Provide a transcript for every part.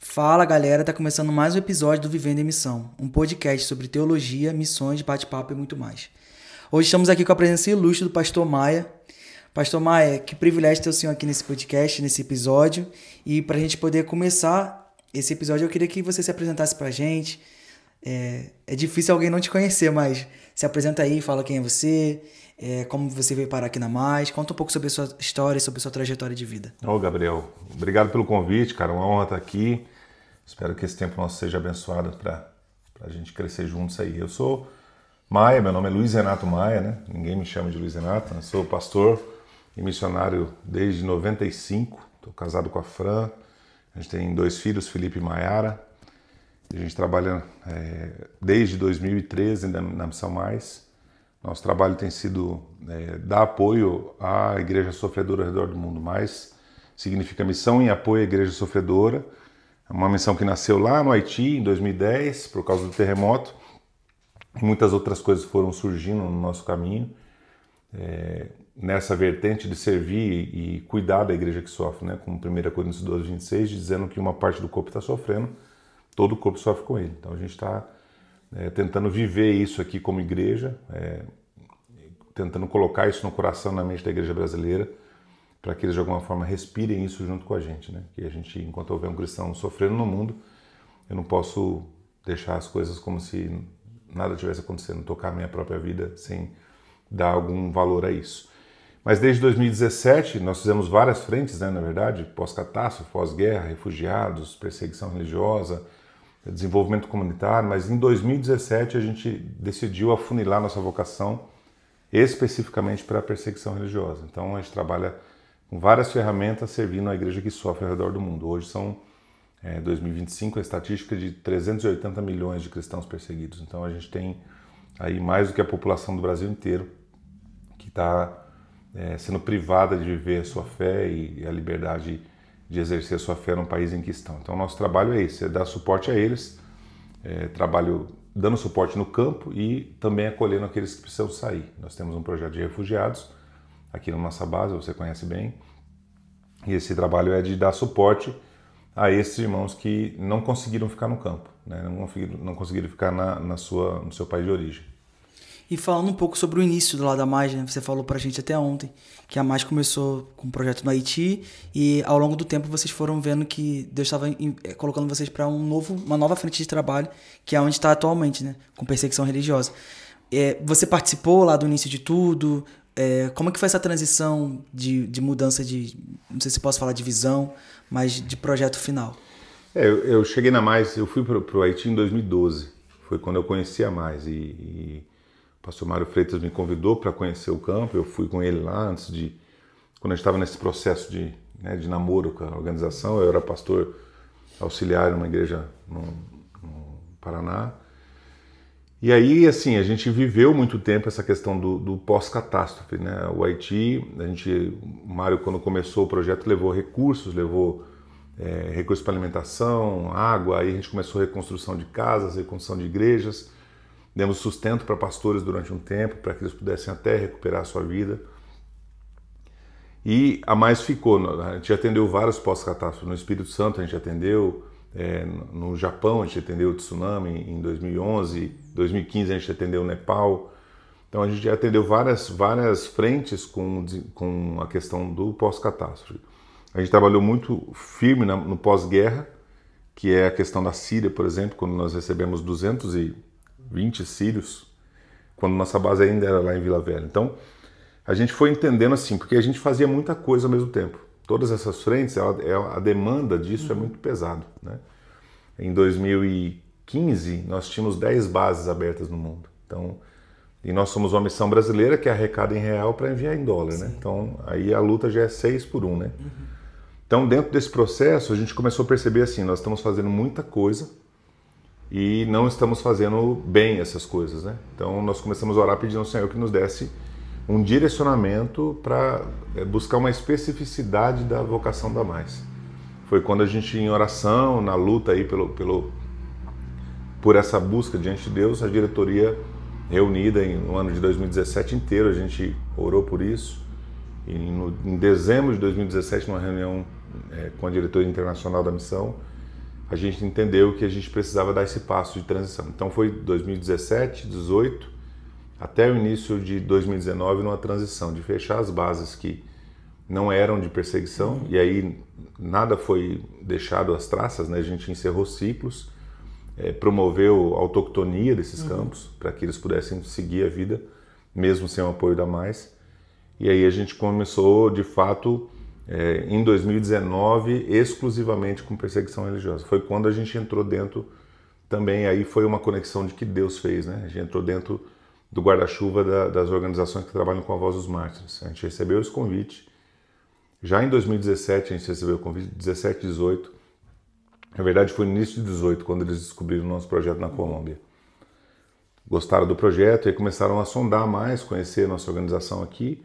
Fala galera, tá começando mais um episódio do Vivendo em Missão, um podcast sobre teologia, missões, bate-papo e muito mais. Hoje estamos aqui com a presença ilustre do Pastor Maia. Pastor Maia, que privilégio ter o senhor aqui nesse podcast, nesse episódio. E para a gente poder começar esse episódio, eu queria que você se apresentasse pra gente. É difícil alguém não te conhecer, mas se apresenta aí, fala quem é você, como você veio parar aqui na Mais, conta um pouco sobre a sua história, sobre a sua trajetória de vida. Ô Gabriel, obrigado pelo convite, cara, uma honra estar aqui. Espero que esse tempo nosso seja abençoado para a gente crescer juntos aí. Eu sou Maia, meu nome é Luiz Renato Maia, né? Ninguém me chama de Luiz Renato, eu sou pastor e missionário desde 95, estou casado com a Fran, a gente tem 2 filhos, Felipe e Maiara. A gente trabalha desde 2013 na Missão Mais. Nosso trabalho tem sido dar apoio à igreja sofredora ao redor do mundo. Mais significa missão em apoio à igreja sofredora. É uma missão que nasceu lá no Haiti, em 2010, por causa do terremoto. E muitas outras coisas foram surgindo no nosso caminho. Nessa vertente de servir e cuidar da igreja que sofre, né? Como 1 Coríntios 12, 26, dizendo que uma parte do corpo está sofrendo, todo o corpo sofre com ele. Então a gente está tentando viver isso aqui como igreja, tentando colocar isso no coração, na mente da igreja brasileira, para que eles de alguma forma respirem isso junto com a gente, né? Que a gente, enquanto houver um cristão sofrendo no mundo, eu não posso deixar as coisas como se nada tivesse acontecendo, tocar a minha própria vida sem dar algum valor a isso. Mas desde 2017 nós fizemos várias frentes, né, na verdade, pós-catástrofe, pós-guerra, refugiados, perseguição religiosa, desenvolvimento comunitário, mas em 2017 a gente decidiu afunilar nossa vocação especificamente para a perseguição religiosa. Então a gente trabalha com várias ferramentas servindo a igreja que sofre ao redor do mundo. Hoje são, 2025, a estatística de 380 milhões de cristãos perseguidos. Então a gente tem aí mais do que a população do Brasil inteiro que está sendo privada de viver a sua fé e a liberdade de exercer a sua fé no país em que estão. Então, nosso trabalho é esse, é dar suporte a eles, trabalho dando suporte no campo e também acolhendo aqueles que precisam sair. Nós temos um projeto de refugiados aqui na nossa base, você conhece bem, e esse trabalho é de dar suporte a esses irmãos que não conseguiram ficar no campo, né? Não conseguiram ficar no seu país de origem. E falando um pouco sobre o início do lado da Mais, né? Você falou pra gente até ontem que a Mais começou com um projeto no Haiti e ao longo do tempo vocês foram vendo que Deus estava colocando vocês para uma nova frente de trabalho, que é onde está atualmente, né? Com perseguição religiosa. Você participou lá do início de tudo? Como é que foi essa transição de mudança não sei se posso falar de visão, mas de projeto final? Eu cheguei na Mais, eu fui para o Haiti em 2012, foi quando eu conheci a Mais e o pastor Mário Freitas me convidou para conhecer o campo, eu fui com ele lá quando a gente estava nesse processo de namoro com a organização. Eu era pastor auxiliar numa igreja no Paraná. E aí, assim, a gente viveu muito tempo essa questão do pós-catástrofe, né? O Haiti, o Mário, quando começou o projeto, levou recursos para alimentação, água, aí a gente começou a reconstrução de casas, reconstrução de igrejas. Demos sustento para pastores durante um tempo, para que eles pudessem até recuperar a sua vida. E a Mais ficou. A gente atendeu vários pós-catástrofes. No Espírito Santo a gente atendeu, no Japão a gente atendeu o tsunami em 2011, 2015 a gente atendeu o Nepal. Então a gente atendeu várias frentes com a questão do pós-catástrofe. A gente trabalhou muito firme no pós-guerra, que é a questão da Síria, por exemplo, quando nós recebemos 220 sírios, quando nossa base ainda era lá em Vila Velha. Então, a gente foi entendendo assim, porque a gente fazia muita coisa ao mesmo tempo. Todas essas frentes, a demanda disso é muito pesado, né? Em 2015, nós tínhamos 10 bases abertas no mundo. Então, e nós somos uma missão brasileira que arrecada em real para enviar em dólar, né? Então, aí a luta já é 6 por 1, né? Então, dentro desse processo, a gente começou a perceber assim, nós estamos fazendo muita coisa e não estamos fazendo bem essas coisas, né? Então nós começamos a orar pedindo ao Senhor que nos desse um direcionamento para buscar uma especificidade da vocação da Mais. Foi quando a gente, em oração, na luta aí por essa busca diante de Deus, a diretoria reunida no ano de 2017 inteiro, a gente orou por isso. E em dezembro de 2017, numa reunião com a diretoria internacional da missão, a gente entendeu que a gente precisava dar esse passo de transição. Então foi 2017, 2018, até o início de 2019 numa transição, de fechar as bases que não eram de perseguição, e aí nada foi deixado às traças, né? A gente encerrou ciclos, promoveu a autoctonia desses campos, para que eles pudessem seguir a vida, mesmo sem o apoio da Mais. E aí a gente começou, de fato, em 2019, exclusivamente com perseguição religiosa. Foi quando a gente entrou dentro também, aí foi uma conexão de que Deus fez, né? A gente entrou dentro do guarda-chuva das organizações que trabalham com a Voz dos Mártires. A gente recebeu esse convite. Já em 2017 a gente recebeu o convite, 17, 18. Na verdade foi no início de 18, quando eles descobriram o nosso projeto na Colômbia. Gostaram do projeto e começaram a sondar mais, conhecer a nossa organização aqui.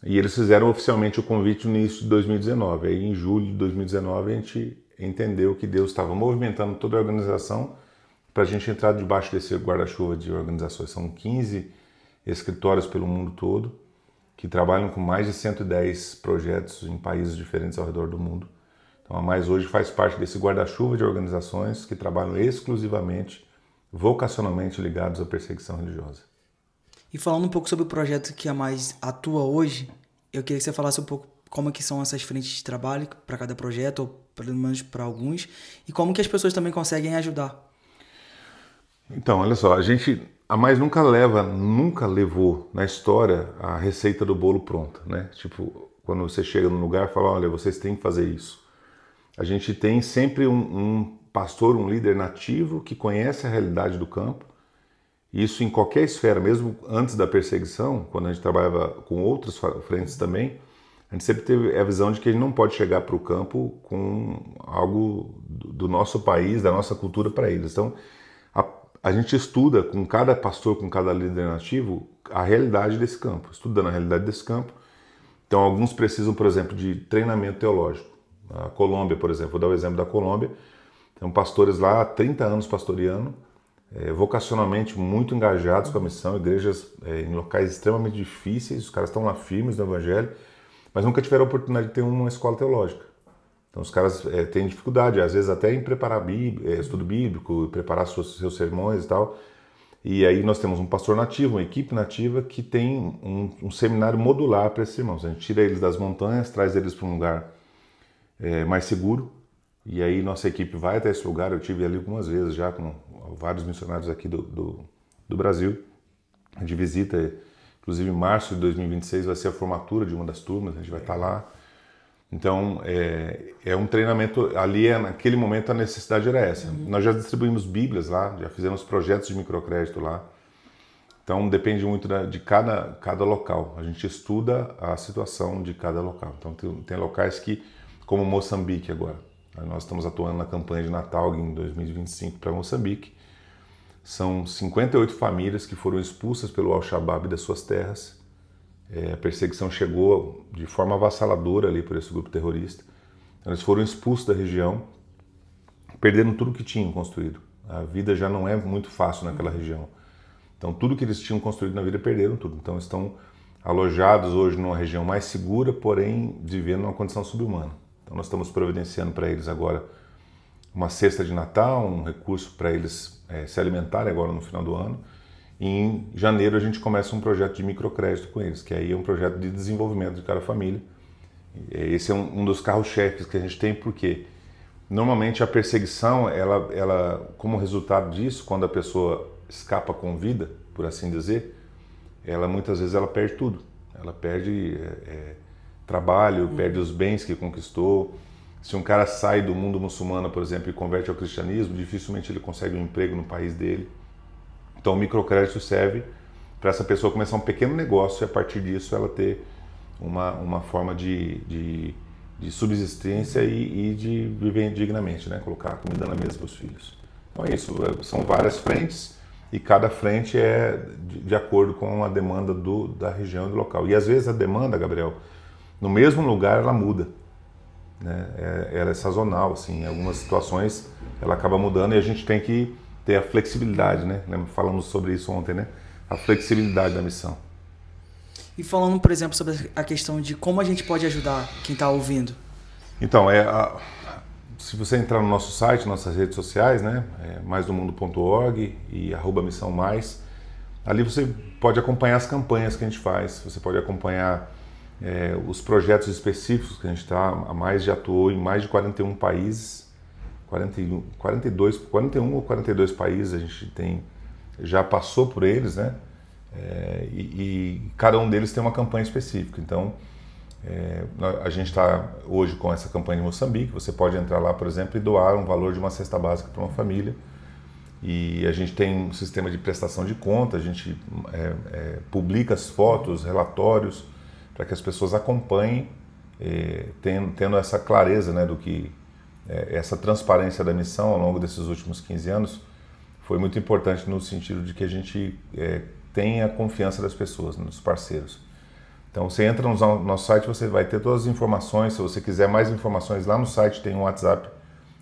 E eles fizeram oficialmente o convite no início de 2019. Aí em julho de 2019 a gente entendeu que Deus estava movimentando toda a organização para a gente entrar debaixo desse guarda-chuva de organizações. São 15 escritórios pelo mundo todo, que trabalham com mais de 110 projetos em países diferentes ao redor do mundo. Então a Mais hoje faz parte desse guarda-chuva de organizações que trabalham exclusivamente, vocacionalmente ligados à perseguição religiosa. E falando um pouco sobre o projeto que a Mais atua hoje, eu queria que você falasse um pouco como que são essas frentes de trabalho para cada projeto, ou pelo menos para alguns, e como que as pessoas também conseguem ajudar. Então, olha só, a Mais nunca levou na história a receita do bolo pronta, né? Tipo, quando você chega num lugar e fala, olha, vocês têm que fazer isso. A gente tem sempre um pastor, um líder nativo que conhece a realidade do campo. Isso em qualquer esfera, mesmo antes da perseguição, quando a gente trabalhava com outras frentes também, a gente sempre teve a visão de que a gente não pode chegar para o campo com algo do nosso país, da nossa cultura para eles. Então, a gente estuda com cada pastor, com cada líder nativo, a realidade desse campo, estudando a realidade desse campo. Então, alguns precisam, por exemplo, de treinamento teológico. A Colômbia, por exemplo, vou dar o exemplo da Colômbia. Tem pastores lá há 30 anos pastoreando, vocacionalmente muito engajados com a missão, igrejas em locais extremamente difíceis, os caras estão lá firmes no Evangelho, mas nunca tiveram a oportunidade de ter uma escola teológica. Então os caras têm dificuldade, às vezes até em preparar estudo bíblico, preparar seus sermões e tal. E aí nós temos um pastor nativo, uma equipe nativa que tem um seminário modular para esses irmãos. A gente tira eles das montanhas, traz eles para um lugar mais seguro, e aí nossa equipe vai até esse lugar. Eu tive ali algumas vezes já com vários missionários aqui do Brasil, de visita. Inclusive em março de 2026 vai ser a formatura de uma das turmas, a gente vai estar lá. Então é um treinamento, ali naquele momento a necessidade era essa. Nós já distribuímos bíblias lá, já fizemos projetos de microcrédito lá. Então depende muito de cada local, a gente estuda a situação de cada local. Então tem locais que, como Moçambique agora, nós estamos atuando na campanha de Natal em 2025 para Moçambique. São 58 famílias que foram expulsas pelo Al-Shabaab das suas terras. A perseguição chegou de forma avassaladora ali por esse grupo terrorista. Eles foram expulsos da região, perderam tudo que tinham construído. A vida já não é muito fácil naquela região. Então tudo que eles tinham construído na vida perderam tudo. Então estão alojados hoje numa região mais segura, porém vivendo numa condição subhumana. Então nós estamos providenciando para eles agora uma cesta de Natal, um recurso para eles se alimentarem agora no final do ano. E em janeiro a gente começa um projeto de microcrédito com eles, que aí é um projeto de desenvolvimento de cada família. Esse é um dos carros-chefes que a gente tem, porque normalmente a perseguição, ela, como resultado disso, quando a pessoa escapa com vida, por assim dizer, muitas vezes ela perde tudo. Ela perde trabalho, perde os bens que conquistou. Se um cara sai do mundo muçulmano, por exemplo, e converte ao cristianismo, dificilmente ele consegue um emprego no país dele. Então o microcrédito serve para essa pessoa começar um pequeno negócio e a partir disso ela ter uma forma de subsistência e de viver dignamente, né? Colocar comida na mesa para os filhos. Então é isso, são várias frentes e cada frente é de acordo com a demanda da região e do local. E às vezes a demanda, Gabriel, no mesmo lugar ela muda, né? Ela é sazonal, assim, em algumas situações ela acaba mudando e a gente tem que ter a flexibilidade, né? Falamos sobre isso ontem, né? A flexibilidade da missão. E falando, por exemplo, sobre a questão de como a gente pode ajudar quem está ouvindo. Então, se você entrar no nosso site, nossas redes sociais, né, maisdomundo.org e @missãomais, ali você pode acompanhar as campanhas que a gente faz, você pode acompanhar os projetos específicos que a gente está, já atuou em mais de 41 países, 41 ou 42 países a gente já passou por eles, né? E cada um deles tem uma campanha específica. Então, a gente está hoje com essa campanha em Moçambique. Você pode entrar lá, por exemplo, e doar um valor de uma cesta básica para uma família. E a gente tem um sistema de prestação de conta, a gente publica as fotos, relatórios, para que as pessoas acompanhem, tendo essa clareza, né, do que essa transparência da missão ao longo desses últimos 15 anos foi muito importante no sentido de que a gente tenha a confiança das pessoas, dos parceiros. Então você entra no nosso site, você vai ter todas as informações. Se você quiser mais informações, lá no site tem um WhatsApp,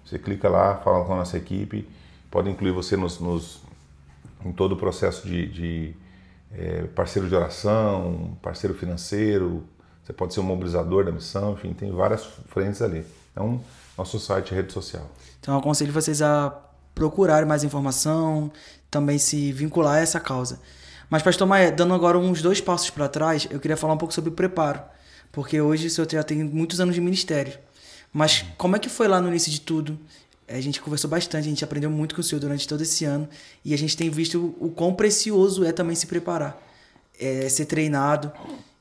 você clica lá, fala com a nossa equipe, pode incluir você em todo o processo de parceiro de oração, parceiro financeiro, você pode ser um mobilizador da missão, enfim, tem várias frentes ali. Então, nosso site é rede social. Então, eu aconselho vocês a procurarem mais informação, também se vincular a essa causa. Mas, Pastor Maia, dando agora uns 2 passos para trás, eu queria falar um pouco sobre o preparo, porque hoje o senhor já tem muitos anos de ministério. Mas como é que foi lá no início de tudo? A gente conversou bastante, a gente aprendeu muito com o senhor durante todo esse ano e a gente tem visto o quão precioso é também se preparar, ser treinado,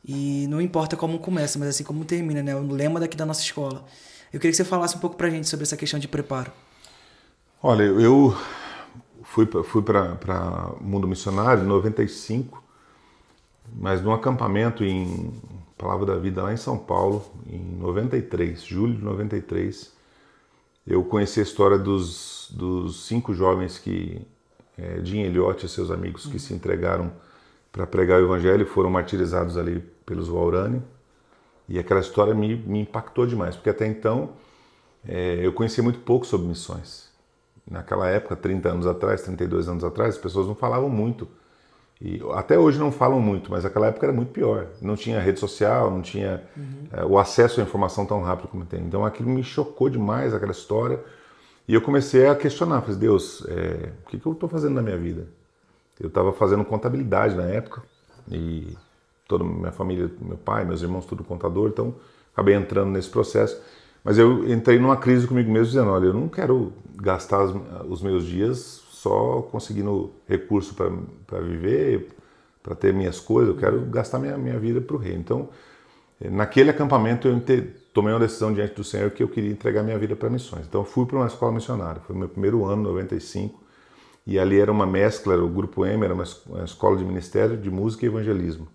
e não importa como começa, mas assim como termina, né? O lema daqui da nossa escola. Eu queria que você falasse um pouco pra gente sobre essa questão de preparo. Olha, eu fui para o mundo missionário em 95, mas num acampamento em Palavra da Vida lá em São Paulo, em 93, julho de 93, eu conheci a história dos 5 jovens que, Jim Elliot e seus amigos, que se entregaram para pregar o Evangelho e foram martirizados ali pelos Waorani. E aquela história me impactou demais, porque até então eu conhecia muito pouco sobre missões. Naquela época, 30 anos atrás, 32 anos atrás, as pessoas não falavam muito. E até hoje não falam muito, mas naquela época era muito pior. Não tinha rede social, não tinha o acesso à informação tão rápido como tem. Então aquilo me chocou demais, aquela história. E eu comecei a questionar, falei, Deus, o que eu estou fazendo na minha vida? Eu estava fazendo contabilidade na época, e toda a minha família, meu pai, meus irmãos, tudo contador, então acabei entrando nesse processo. Mas eu entrei numa crise comigo mesmo, dizendo, olha, eu não quero gastar os meus dias só conseguindo recurso para viver, para ter minhas coisas, eu quero gastar minha vida para o reino. Então, naquele acampamento eu tomei uma decisão diante do Senhor que eu queria entregar minha vida para missões. Então eu fui para uma escola missionária, foi o meu primeiro ano, 95, e ali era uma mescla, o Grupo M era uma escola de ministério de música e evangelismo.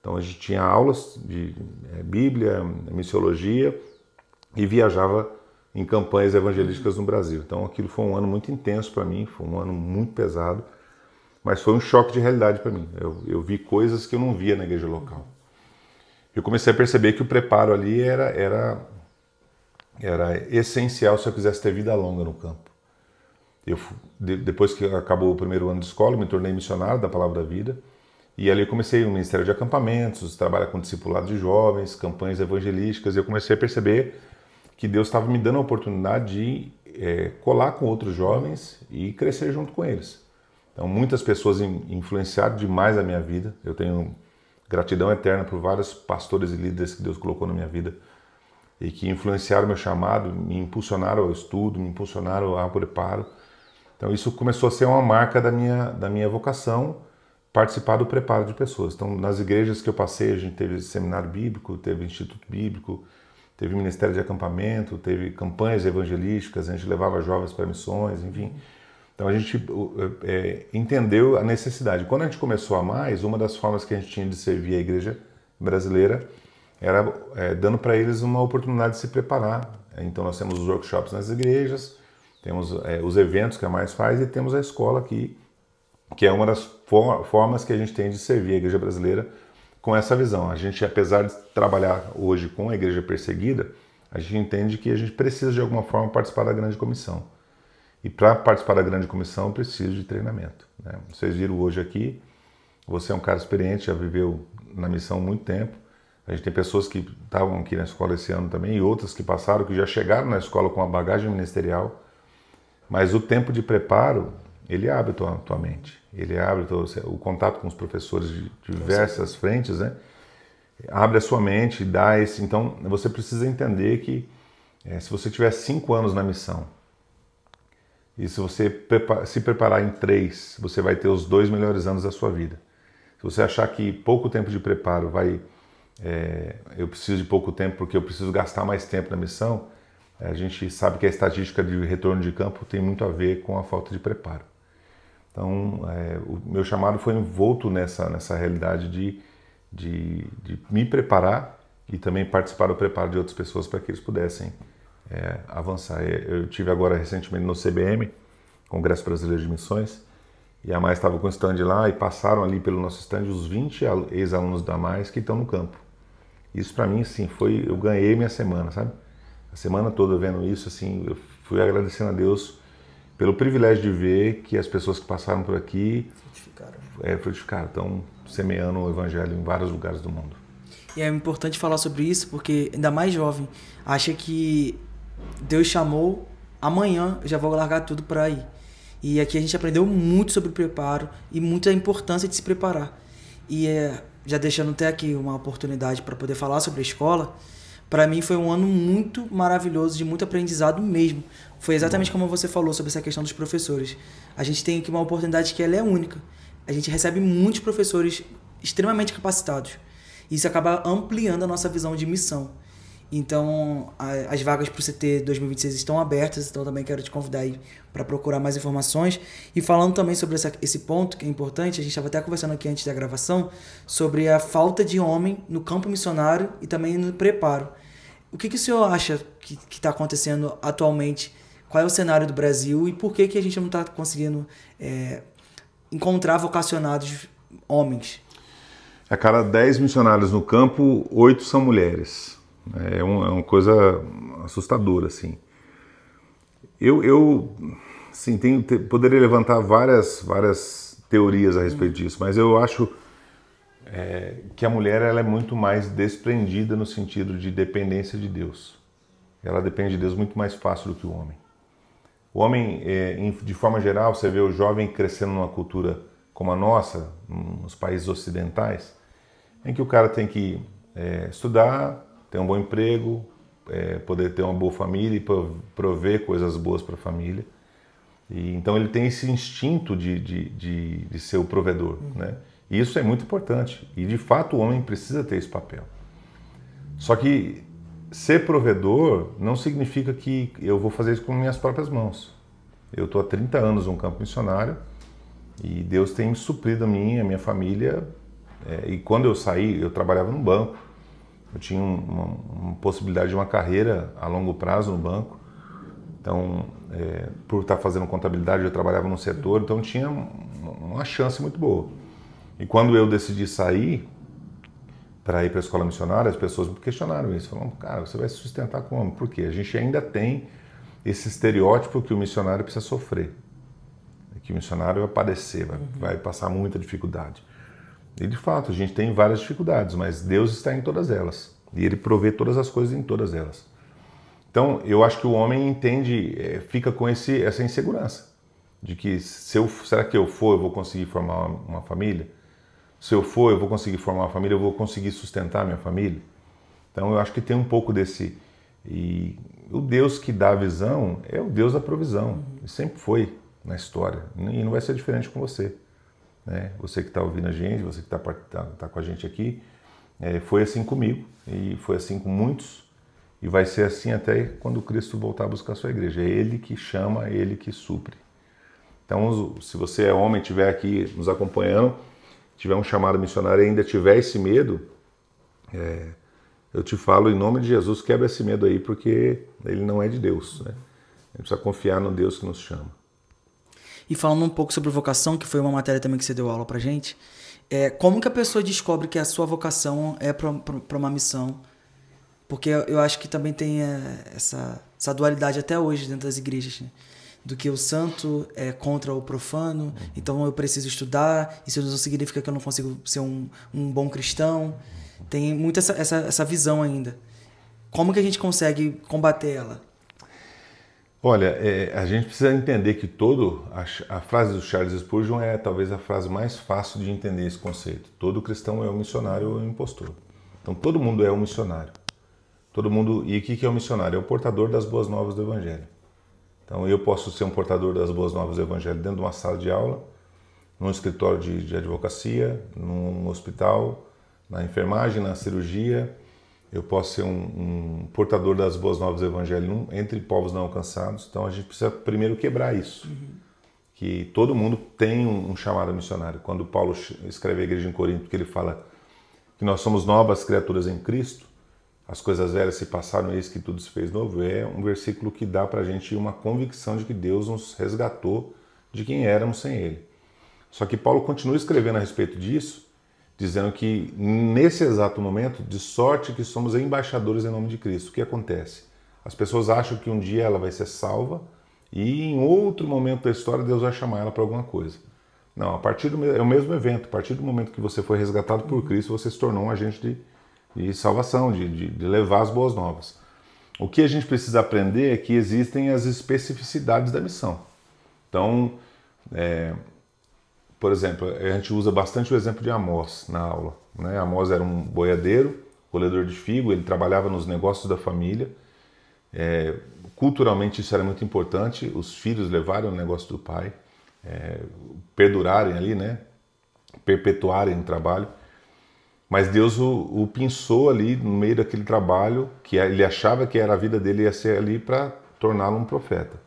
Então a gente tinha aulas de Bíblia, missiologia, e viajava em campanhas evangelísticas no Brasil. Então aquilo foi um ano muito intenso para mim, foi um ano muito pesado, mas foi um choque de realidade para mim. Eu vi coisas que eu não via na igreja local. Eu comecei a perceber que o preparo ali era essencial se eu quisesse ter vida longa no campo. Depois que acabou o primeiro ano de escola, eu me tornei missionário da Palavra da Vida, e ali eu comecei o Ministério de Acampamentos, trabalhar com discipulado de jovens, campanhas evangelísticas, e eu comecei a perceber que Deus estava me dando a oportunidade de colar com outros jovens e crescer junto com eles. Então muitas pessoas influenciaram demais a minha vida. Eu tenho gratidão eterna por vários pastores e líderes que Deus colocou na minha vida e que influenciaram meu chamado, me impulsionaram ao estudo, me impulsionaram ao preparo. Então isso começou a ser uma marca da minha vocação, participar do preparo de pessoas. Então nas igrejas que eu passei, a gente teve seminário bíblico, teve instituto bíblico, teve ministério de acampamento, teve campanhas evangelísticas, a gente levava jovens para missões, enfim. Então a gente entendeu a necessidade. Quando a gente começou a mais, uma das formas que a gente tinha de servir a igreja brasileira era dando para eles uma oportunidade de se preparar. Então nós temos os workshops nas igrejas, temos os eventos que a Mais faz e temos a escola aqui, que é uma das formas que a gente tem de servir a igreja brasileira com essa visão. A gente, apesar de trabalhar hoje com a igreja perseguida, a gente entende que a gente precisa de alguma forma participar da grande comissão. E para participar da grande comissão, eu preciso de treinamento, né? Vocês viram hoje aqui, você é um cara experiente, já viveu na missão há muito tempo. A gente tem pessoas que estavam aqui na escola esse ano também e outras que passaram, que já chegaram na escola com a bagagem ministerial, mas o tempo de preparo, ele abre tua mente, ele abre o contato com os professores de diversas frentes, né? Abre a sua mente, dá esse... Então, você precisa entender que se você tiver 5 anos na missão, e se você se preparar em 3, você vai ter os 2 melhores anos da sua vida. Se você achar que pouco tempo de preparo eu preciso de pouco tempo porque eu preciso gastar mais tempo na missão, a gente sabe que a estatística de retorno de campo tem muito a ver com a falta de preparo. Então, o meu chamado foi envolto nessa realidade de me preparar e também participar do preparo de outras pessoas para que eles pudessem avançar. Eu tive agora recentemente no CBM, Congresso Brasileiro de Missões, e a Mais estava com o stand lá e passaram ali pelo nosso stand os 20 ex-alunos da Mais que estão no campo. Isso para mim, assim, eu ganhei minha semana, sabe? A semana toda vendo isso, assim, eu fui agradecendo a Deus pelo privilégio de ver que as pessoas que passaram por aqui frutificaram, estão semeando o evangelho em vários lugares do mundo. E é importante falar sobre isso porque ainda mais jovem acha que Deus chamou, amanhã eu já vou largar tudo para ir. E aqui a gente aprendeu muito sobre preparo e muita importância de se preparar. E já deixando até aqui uma oportunidade para poder falar sobre a escola, para mim foi um ano muito maravilhoso, de muito aprendizado mesmo. Foi exatamente como você falou sobre essa questão dos professores. A gente tem aqui uma oportunidade que ela é única. A gente recebe muitos professores extremamente capacitados. Isso acaba ampliando a nossa visão de missão. Então, as vagas para o CT 2026 estão abertas, então também quero te convidar aí para procurar mais informações. E falando também sobre esse ponto, que é importante, a gente estava até conversando aqui antes da gravação, sobre a falta de homem no campo missionário e também no preparo. O que o senhor acha que está acontecendo atualmente? Qual é o cenário do Brasil e por que a gente não está conseguindo encontrar vocacionados homens? A cada 10 missionários no campo, 8 são mulheres. É uma coisa assustadora, assim. Eu sim, poderia levantar várias teorias a respeito disso, mas eu acho que a mulher ela é muito mais desprendida no sentido de dependência de Deus. Ela depende de Deus muito mais fácil do que o homem. O homem, de forma geral, você vê o jovem crescendo numa cultura como a nossa, nos países ocidentais, em que o cara tem que estudar, ter um bom emprego, poder ter uma boa família e prover coisas boas para a família. E, então ele tem esse instinto de ser o provedor, né? E isso é muito importante. E de fato o homem precisa ter esse papel. Só que ser provedor não significa que eu vou fazer isso com minhas próprias mãos. Eu estou há 30 anos num campo missionário e Deus tem suprido a minha família. E quando eu saí, eu trabalhava num banco. Eu tinha uma possibilidade de uma carreira a longo prazo no banco. Então, por estar fazendo contabilidade, eu trabalhava no setor, então tinha uma chance muito boa. E quando eu decidi sair para ir para a escola missionária, as pessoas me questionaram isso. Falaram, cara, você vai se sustentar como? Por quê? A gente ainda tem esse estereótipo que o missionário precisa sofrer. Que o missionário vai padecer, vai passar muita dificuldade. E de fato, a gente tem várias dificuldades, mas Deus está em todas elas. E Ele provê todas as coisas em todas elas. Então, eu acho que o homem entende, fica com essa insegurança. De que será que eu vou conseguir formar uma família? Se eu for, eu vou conseguir formar uma família, eu vou conseguir sustentar minha família? Então, eu acho que tem um pouco desse... E o Deus que dá a visão é o Deus da provisão. E sempre foi na história. E não vai ser diferente com você. Você que está ouvindo a gente, você que tá com a gente aqui, foi assim comigo e foi assim com muitos e vai ser assim até quando Cristo voltar a buscar a sua igreja. É Ele que chama, é Ele que supre. Então, se você é homem, estiver aqui nos acompanhando, tiver um chamado missionário e ainda tiver esse medo, eu te falo em nome de Jesus, quebra esse medo aí, porque ele não é de Deus, né? A gente precisa confiar no Deus que nos chama. E falando um pouco sobre vocação, que foi uma matéria também que você deu aula pra gente, como que a pessoa descobre que a sua vocação é para uma missão? Porque eu acho que também tem essa dualidade até hoje dentro das igrejas, né? Do que o santo é contra o profano, então eu preciso estudar, isso não significa que eu não consigo ser um bom cristão. Tem muito essa visão ainda. Como que a gente consegue combater ela? Olha, a gente precisa entender que a frase do Charles Spurgeon é talvez a frase mais fácil de entender esse conceito. Todo cristão é um missionário ou um impostor. Então todo mundo é um missionário. Todo mundo. E o que é um missionário? É o portador das boas novas do Evangelho. Então eu posso ser um portador das boas novas do Evangelho dentro de uma sala de aula, num escritório de advocacia, num hospital, na enfermagem, na cirurgia. Eu posso ser um portador das boas novas do Evangelho entre povos não alcançados. Então a gente precisa primeiro quebrar isso. Que todo mundo tem um chamado missionário. Quando Paulo escreve a igreja em Corinto, que ele fala que nós somos novas criaturas em Cristo, as coisas velhas se passaram, eis que tudo se fez novo, é um versículo que dá pra gente uma convicção de que Deus nos resgatou de quem éramos sem Ele. Só que Paulo continua escrevendo a respeito disso, dizendo que nesse exato momento, de sorte que somos embaixadores em nome de Cristo. O que acontece? As pessoas acham que um dia ela vai ser salva e em outro momento da história Deus vai chamar ela para alguma coisa. Não, é o mesmo evento. A partir do momento que você foi resgatado por Cristo, você se tornou um agente de salvação, de levar as boas novas. O que a gente precisa aprender é que existem as especificidades da missão. Então, por exemplo, a gente usa bastante o exemplo de Amós na aula. Né? Amós era um boiadeiro, colhedor de figo, ele trabalhava nos negócios da família. Culturalmente isso era muito importante, os filhos levarem o negócio do pai, perdurarem ali, né? Perpetuarem o trabalho. Mas Deus o pinçou ali no meio daquele trabalho, que ele achava que era a vida dele, ia ser ali para torná-lo um profeta.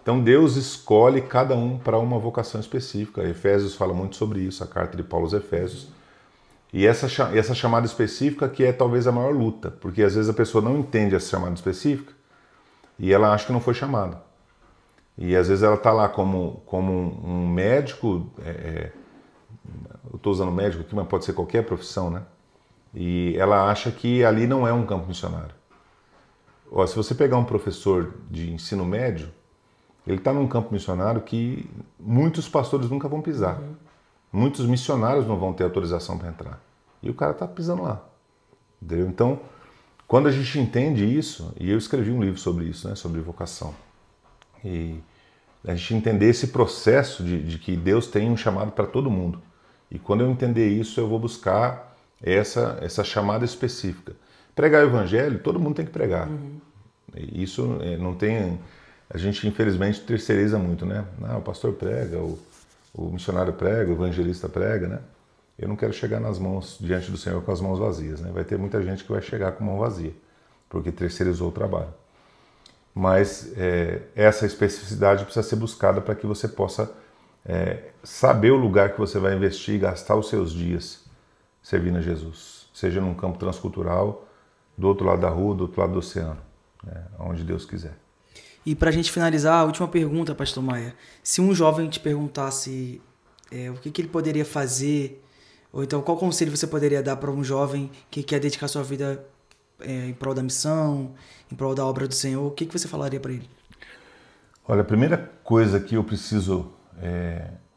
Então Deus escolhe cada um para uma vocação específica. Efésios fala muito sobre isso, a carta de Paulo aos Efésios. E essa chamada específica que é talvez a maior luta, porque às vezes a pessoa não entende essa chamada específica e ela acha que não foi chamada. E às vezes ela está lá como um médico, eu estou usando médico aqui, mas pode ser qualquer profissão, né? E ela acha que ali não é um campo missionário. Se você pegar um professor de ensino médio, ele está num campo missionário que muitos pastores nunca vão pisar. Muitos missionários não vão ter autorização para entrar. E o cara está pisando lá. Entendeu? Então, quando a gente entende isso, e eu escrevi um livro sobre isso, né, sobre vocação, e a gente entender esse processo de que Deus tem um chamado para todo mundo. E quando eu entender isso, eu vou buscar essa chamada específica. Pregar o evangelho, todo mundo tem que pregar. Isso não tem... A gente, infelizmente, terceiriza muito, né? O pastor prega, o missionário prega, o evangelista prega, né? Eu não quero chegar nas mãos, diante do Senhor, com as mãos vazias, né? Vai ter muita gente que vai chegar com mão vazia, porque terceirizou o trabalho. Mas essa especificidade precisa ser buscada para que você possa saber o lugar que você vai investir e gastar os seus dias servindo a Jesus. Seja num campo transcultural, do outro lado da rua, do outro lado do oceano, né? Onde Deus quiser. E para a gente finalizar, a última pergunta, pastor Maia. Se um jovem te perguntasse o que ele poderia fazer, ou então qual conselho você poderia dar para um jovem que quer dedicar sua vida em prol da missão, em prol da obra do Senhor, o que você falaria para ele? Olha, a primeira coisa que eu preciso,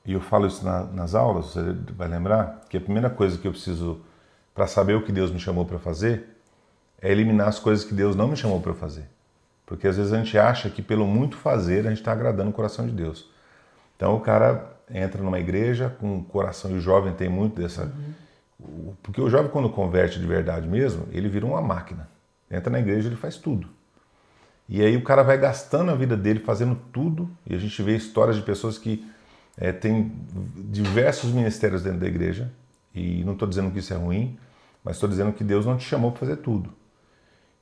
e eu falo isso nas aulas, você vai lembrar, que a primeira coisa que eu preciso para saber o que Deus me chamou para fazer é eliminar as coisas que Deus não me chamou para fazer. Porque às vezes a gente acha que pelo muito fazer a gente está agradando o coração de Deus. Então o cara entra numa igreja com o coração, e o jovem tem muito dessa... Porque o jovem, quando converte de verdade mesmo, ele vira uma máquina. Entra na igreja, ele faz tudo. E aí o cara vai gastando a vida dele fazendo tudo, e a gente vê histórias de pessoas que têm diversos ministérios dentro da igreja, e não estou dizendo que isso é ruim, mas estou dizendo que Deus não te chamou para fazer tudo.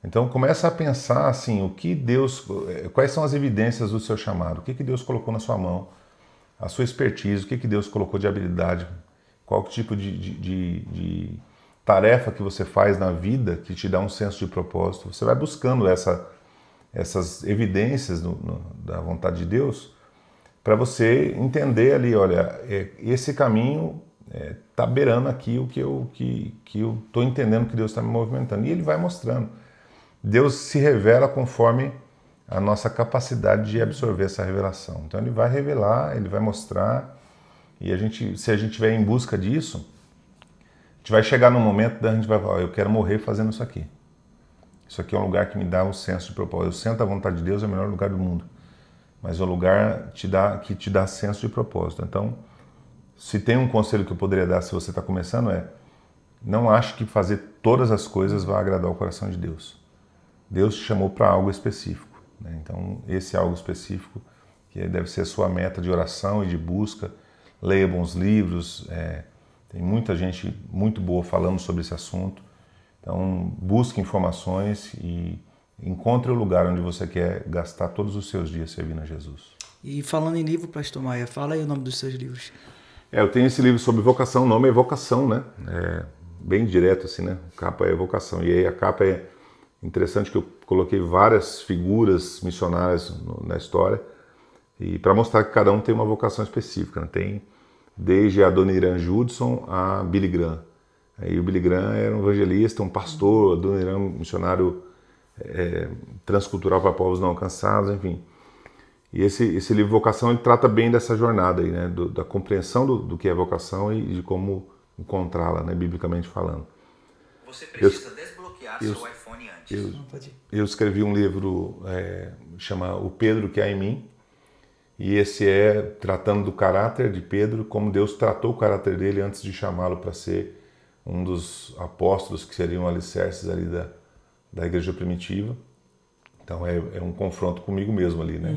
Então começa a pensar assim, quais são as evidências do seu chamado, o que Deus colocou na sua mão, a sua expertise, o que Deus colocou de habilidade, qual tipo de tarefa que você faz na vida que te dá um senso de propósito. Você vai buscando essas evidências da vontade de Deus para você entender ali, olha, esse caminho está beirando aqui o que eu estou entendendo que Deus está me movimentando. E Ele vai mostrando. Deus se revela conforme a nossa capacidade de absorver essa revelação. Então Ele vai revelar, Ele vai mostrar, e se a gente estiver em busca disso, gente vai chegar num momento da gente vai falar, eu quero morrer fazendo isso aqui. Isso aqui é um lugar que me dá um senso de propósito. Eu sinto a vontade de Deus, é o melhor lugar do mundo. Mas é um lugar que te dá senso de propósito. Então, se tem um conselho que eu poderia dar se você está começando não ache que fazer todas as coisas vai agradar o coração de Deus. Deus te chamou para algo específico, né? Então, esse algo específico, que deve ser a sua meta de oração e de busca. Leia bons livros, tem muita gente muito boa falando sobre esse assunto. Então, busque informações e encontre o lugar onde você quer gastar todos os seus dias servindo a Jesus. E falando em livro, Pastor Maia, fala aí o nome dos seus livros. Eu tenho esse livro sobre vocação, o nome é Vocação, né? Bem direto assim, né? A capa é Vocação. E aí a capa é interessante que eu coloquei várias figuras missionárias na história e para mostrar que cada um tem uma vocação específica, né? Tem desde a Adoniran Judson a Billy Graham. Aí o Billy Graham era um evangelista, um pastor, a Adoniran um missionário transcultural para povos não alcançados, enfim. E esse livro Vocação, ele trata bem dessa jornada aí, né? Da compreensão do que é vocação e de como encontrá-la, né? Biblicamente falando. Você precisa desbloquear seu iPhone antes. Eu escrevi um livro chama O Pedro que há em mim, e esse é tratando do caráter de Pedro, como Deus tratou o caráter dele antes de chamá-lo para ser um dos apóstolos que seriam alicerces ali da igreja primitiva. Então é um confronto comigo mesmo ali, né?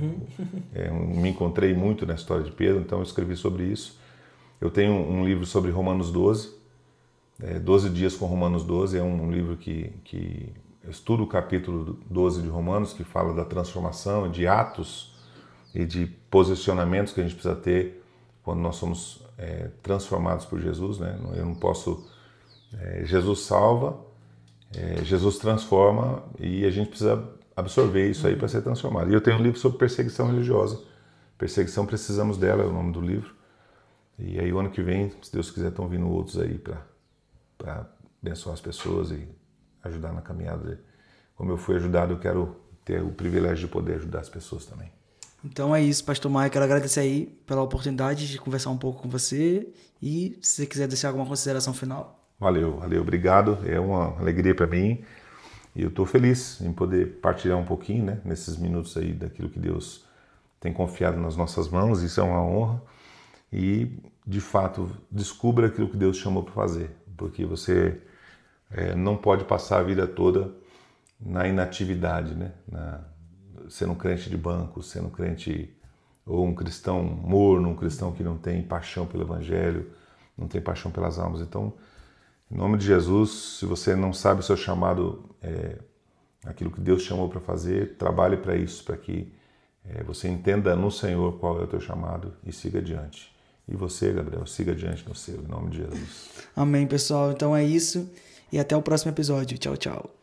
Me encontrei muito na história de Pedro, então eu escrevi sobre isso. Eu tenho um livro sobre Romanos 12, 12 dias com Romanos 12, é um livro que estuda o capítulo 12 de Romanos, que fala da transformação, de atos e de posicionamentos que a gente precisa ter quando nós somos transformados por Jesus, né? Eu não posso... Jesus salva, Jesus transforma e a gente precisa absorver isso aí para ser transformado. E eu tenho um livro sobre perseguição religiosa. Perseguição, precisamos dela, é o nome do livro. E aí o ano que vem, se Deus quiser, estão vindo outros aí para abençoar as pessoas e ajudar na caminhada. Como eu fui ajudado, eu quero ter o privilégio de poder ajudar as pessoas também. Então é isso, Pastor Maia. Quero agradecer aí pela oportunidade de conversar um pouco com você. E se você quiser deixar alguma consideração final. Valeu, obrigado. É uma alegria para mim. E eu estou feliz em poder partilhar um pouquinho, né, nesses minutos aí daquilo que Deus tem confiado nas nossas mãos. Isso é uma honra. E, de fato, descubra aquilo que Deus chamou para fazer. Porque você não pode passar a vida toda na inatividade, né? Sendo um crente de banco, sendo um crente ou um cristão morno, um cristão que não tem paixão pelo Evangelho, não tem paixão pelas almas. Então, em nome de Jesus, se você não sabe o seu chamado, aquilo que Deus chamou para fazer, trabalhe para isso, para que você entenda no Senhor qual é o teu chamado e siga adiante. E você, Gabriel, siga adiante no seu, em nome de Jesus. Amém, pessoal. Então é isso e até o próximo episódio. Tchau, tchau.